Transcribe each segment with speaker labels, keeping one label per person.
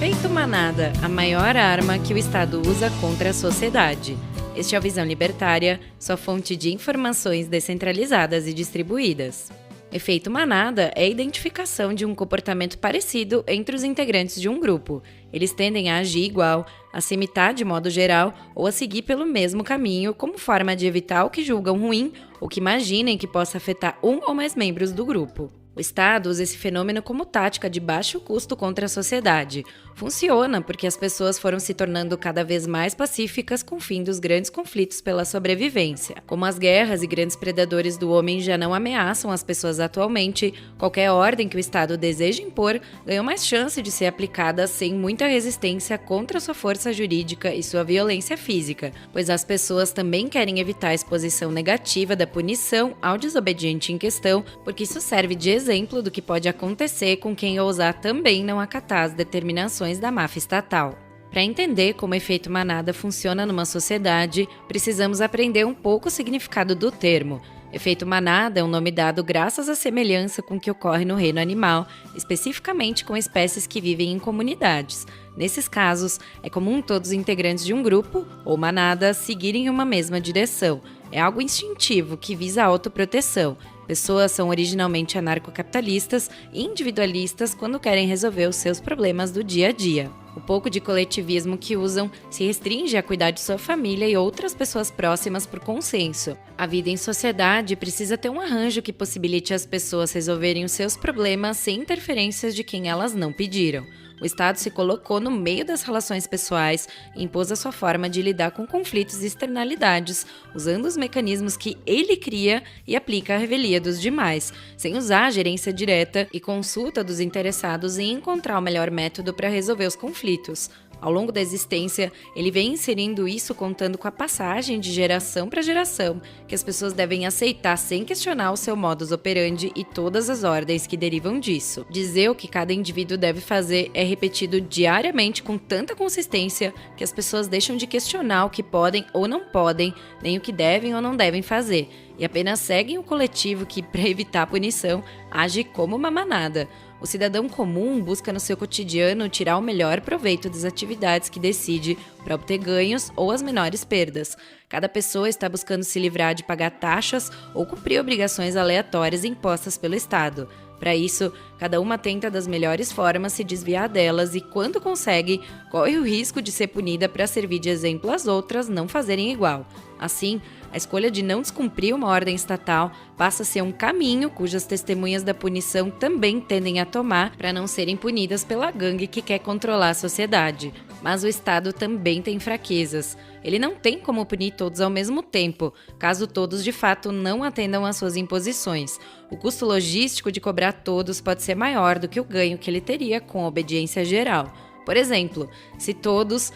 Speaker 1: Efeito manada, a maior arma que o Estado usa contra a sociedade. Este é o Visão Libertária, sua fonte de informações descentralizadas e distribuídas. Efeito manada é a identificação de um comportamento parecido entre os integrantes de um grupo. Eles tendem a agir igual, a se imitar de modo geral ou a seguir pelo mesmo caminho como forma de evitar o que julgam ruim ou que imaginem que possa afetar um ou mais membros do grupo. O Estado usa esse fenômeno como tática de baixo custo contra a sociedade. Funciona porque as pessoas foram se tornando cada vez mais pacíficas com o fim dos grandes conflitos pela sobrevivência. Como as guerras e grandes predadores do homem já não ameaçam as pessoas atualmente, qualquer ordem que o Estado deseja impor ganhou mais chance de ser aplicada sem muita resistência contra sua força jurídica e sua violência física, pois as pessoas também querem evitar a exposição negativa da punição ao desobediente em questão, porque isso serve de exemplo do que pode acontecer com quem ousar também não acatar as determinações da máfia estatal. Para entender como o efeito manada funciona numa sociedade, precisamos aprender um pouco o significado do termo. Efeito manada é um nome dado graças à semelhança com o que ocorre no reino animal, especificamente com espécies que vivem em comunidades. Nesses casos, é comum todos os integrantes de um grupo, ou manada, seguirem uma mesma direção. É algo instintivo que visa a autoproteção. Pessoas são originalmente anarcocapitalistas e individualistas quando querem resolver os seus problemas do dia a dia. O pouco de coletivismo que usam se restringe a cuidar de sua família e outras pessoas próximas por consenso. A vida em sociedade precisa ter um arranjo que possibilite as pessoas resolverem os seus problemas sem interferências de quem elas não pediram. O Estado se colocou no meio das relações pessoais e impôs a sua forma de lidar com conflitos e externalidades, usando os mecanismos que ele cria e aplica à revelia dos demais, sem usar a gerência direta e consulta dos interessados em encontrar o melhor método para resolver os conflitos. Ao longo da existência, ele vem inserindo isso contando com a passagem de geração para geração, que as pessoas devem aceitar sem questionar o seu modus operandi e todas as ordens que derivam disso. Dizer o que cada indivíduo deve fazer é repetido diariamente com tanta consistência que as pessoas deixam de questionar o que podem ou não podem, nem o que devem ou não devem fazer, e apenas seguem o coletivo que, para evitar a punição, age como uma manada. O cidadão comum busca no seu cotidiano tirar o melhor proveito das atividades que decide para obter ganhos ou as menores perdas. Cada pessoa está buscando se livrar de pagar taxas ou cumprir obrigações aleatórias impostas pelo Estado. Para isso, cada uma tenta das melhores formas se desviar delas e, quando consegue, corre o risco de ser punida para servir de exemplo às outras não fazerem igual. Assim, a escolha de não descumprir uma ordem estatal passa a ser um caminho cujas testemunhas da punição também tendem a tomar para não serem punidas pela gangue que quer controlar a sociedade. Mas o Estado também tem fraquezas. Ele não tem como punir todos ao mesmo tempo, caso todos de fato não atendam às suas imposições. O custo logístico de cobrar todos pode ser maior do que o ganho que ele teria com a obediência geral. Por exemplo, se todos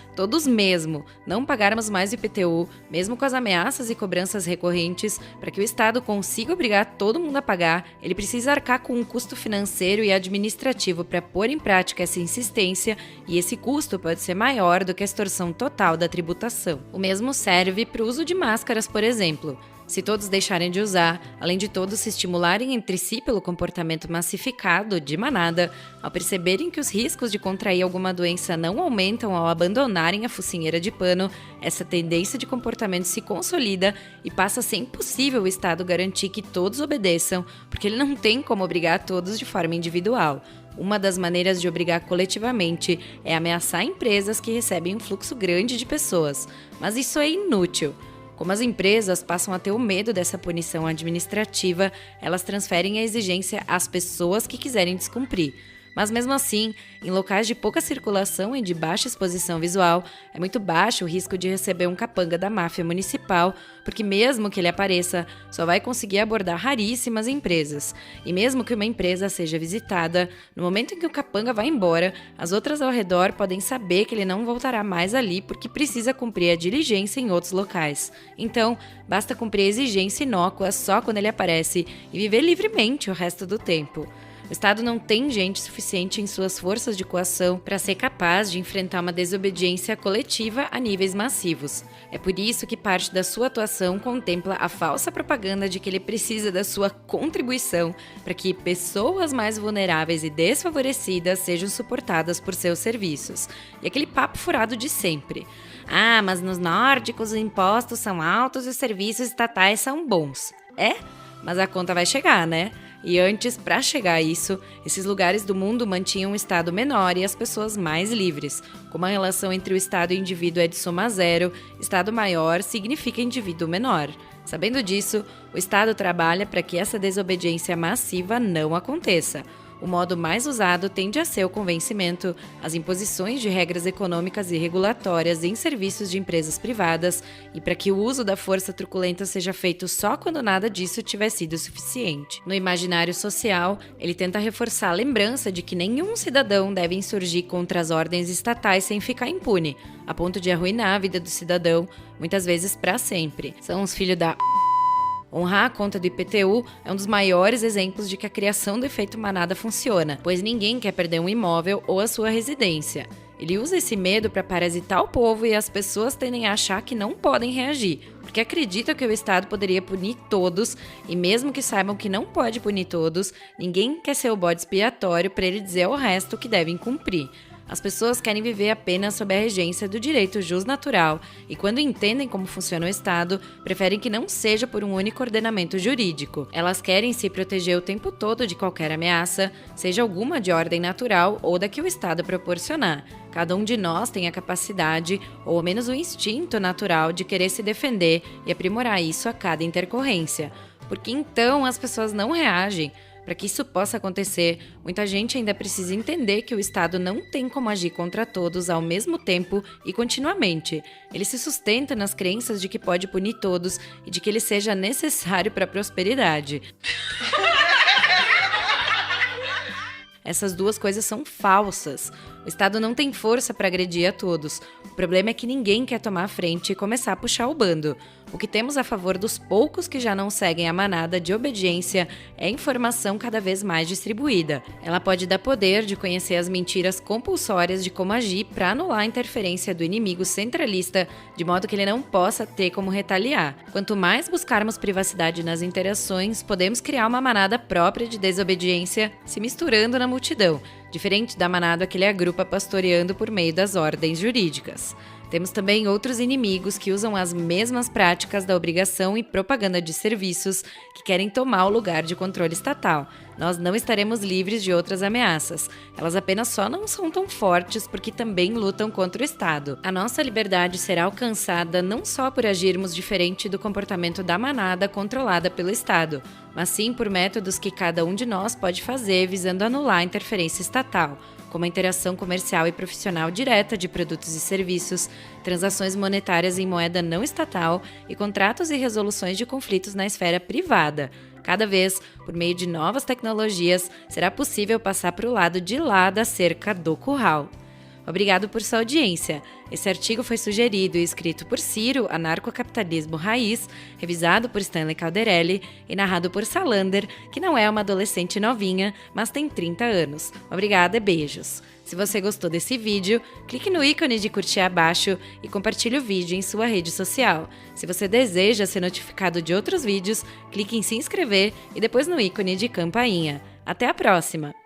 Speaker 1: mesmo, não pagarmos mais o IPTU, mesmo com as ameaças e cobranças recorrentes, para que o Estado consiga obrigar todo mundo a pagar, ele precisa arcar com um custo financeiro e administrativo para pôr em prática essa insistência, e esse custo pode ser maior do que a extorsão total da tributação. O mesmo serve para o uso de máscaras, por exemplo. Se todos deixarem de usar, além de todos se estimularem entre si pelo comportamento massificado, de manada, ao perceberem que os riscos de contrair alguma doença não aumentam ao abandonarem a focinheira de pano, essa tendência de comportamento se consolida e passa a ser impossível o Estado garantir que todos obedeçam, porque ele não tem como obrigar todos de forma individual. Uma das maneiras de obrigar coletivamente é ameaçar empresas que recebem um fluxo grande de pessoas, mas isso é inútil. Como as empresas passam a ter o medo dessa punição administrativa, elas transferem a exigência às pessoas que quiserem descumprir. Mas mesmo assim, em locais de pouca circulação e de baixa exposição visual, é muito baixo o risco de receber um capanga da máfia municipal, porque mesmo que ele apareça, só vai conseguir abordar raríssimas empresas. E mesmo que uma empresa seja visitada, no momento em que o capanga vai embora, as outras ao redor podem saber que ele não voltará mais ali porque precisa cumprir a diligência em outros locais. Então, basta cumprir a exigência inócua só quando ele aparece e viver livremente o resto do tempo. O Estado não tem gente suficiente em suas forças de coação para ser capaz de enfrentar uma desobediência coletiva a níveis massivos. É por isso que parte da sua atuação contempla a falsa propaganda de que ele precisa da sua contribuição para que pessoas mais vulneráveis e desfavorecidas sejam suportadas por seus serviços. E aquele papo furado de sempre. Ah, mas nos nórdicos os impostos são altos e os serviços estatais são bons. É? Mas a conta vai chegar, né? E antes, para chegar a isso, esses lugares do mundo mantinham um Estado menor e as pessoas mais livres. Como a relação entre o Estado e o indivíduo é de soma zero, Estado maior significa indivíduo menor. Sabendo disso, o Estado trabalha para que essa desobediência massiva não aconteça. O modo mais usado tende a ser o convencimento, as imposições de regras econômicas e regulatórias em serviços de empresas privadas e para que o uso da força truculenta seja feito só quando nada disso tiver sido suficiente. No imaginário social, ele tenta reforçar a lembrança de que nenhum cidadão deve insurgir contra as ordens estatais sem ficar impune, a ponto de arruinar a vida do cidadão, muitas vezes para sempre. São os filhos da... Honrar a conta do IPTU é um dos maiores exemplos de que a criação do efeito manada funciona, pois ninguém quer perder um imóvel ou a sua residência. Ele usa esse medo para parasitar o povo e as pessoas tendem a achar que não podem reagir, porque acreditam que o Estado poderia punir todos, e mesmo que saibam que não pode punir todos, ninguém quer ser o bode expiatório para ele dizer ao resto que devem cumprir. As pessoas querem viver apenas sob a regência do direito jusnatural e, quando entendem como funciona o Estado, preferem que não seja por um único ordenamento jurídico. Elas querem se proteger o tempo todo de qualquer ameaça, seja alguma de ordem natural ou da que o Estado proporcionar. Cada um de nós tem a capacidade, ou ao menos o instinto natural, de querer se defender e aprimorar isso a cada intercorrência. Porque então as pessoas não reagem. Para que isso possa acontecer, muita gente ainda precisa entender que o Estado não tem como agir contra todos ao mesmo tempo e continuamente. Ele se sustenta nas crenças de que pode punir todos e de que ele seja necessário para a prosperidade. Essas duas coisas são falsas. O Estado não tem força para agredir a todos. O problema é que ninguém quer tomar a frente e começar a puxar o bando. O que temos a favor dos poucos que já não seguem a manada de obediência é informação cada vez mais distribuída. Ela pode dar poder de conhecer as mentiras compulsórias de como agir para anular a interferência do inimigo centralista, de modo que ele não possa ter como retaliar. Quanto mais buscarmos privacidade nas interações, podemos criar uma manada própria de desobediência se misturando na multidão, diferente da manada que ele agrupa pastoreando por meio das ordens jurídicas. Temos também outros inimigos que usam as mesmas práticas da obrigação e propaganda de serviços que querem tomar o lugar de controle estatal. Nós não estaremos livres de outras ameaças. Elas apenas só não são tão fortes porque também lutam contra o Estado. A nossa liberdade será alcançada não só por agirmos diferente do comportamento da manada controlada pelo Estado, mas sim por métodos que cada um de nós pode fazer visando anular a interferência estatal, como a interação comercial e profissional direta de produtos e serviços, transações monetárias em moeda não estatal e contratos e resoluções de conflitos na esfera privada. Cada vez, por meio de novas tecnologias, será possível passar para o lado de lá da cerca do curral. Obrigado por sua audiência. Esse artigo foi sugerido e escrito por Ciro, Anarcocapitalismo Raiz, revisado por Stanley Calderelli e narrado por Salander, que não é uma adolescente novinha, mas tem 30 anos. Obrigada e beijos. Se você gostou desse vídeo, clique no ícone de curtir abaixo e compartilhe o vídeo em sua rede social. Se você deseja ser notificado de outros vídeos, clique em se inscrever e depois no ícone de campainha. Até a próxima!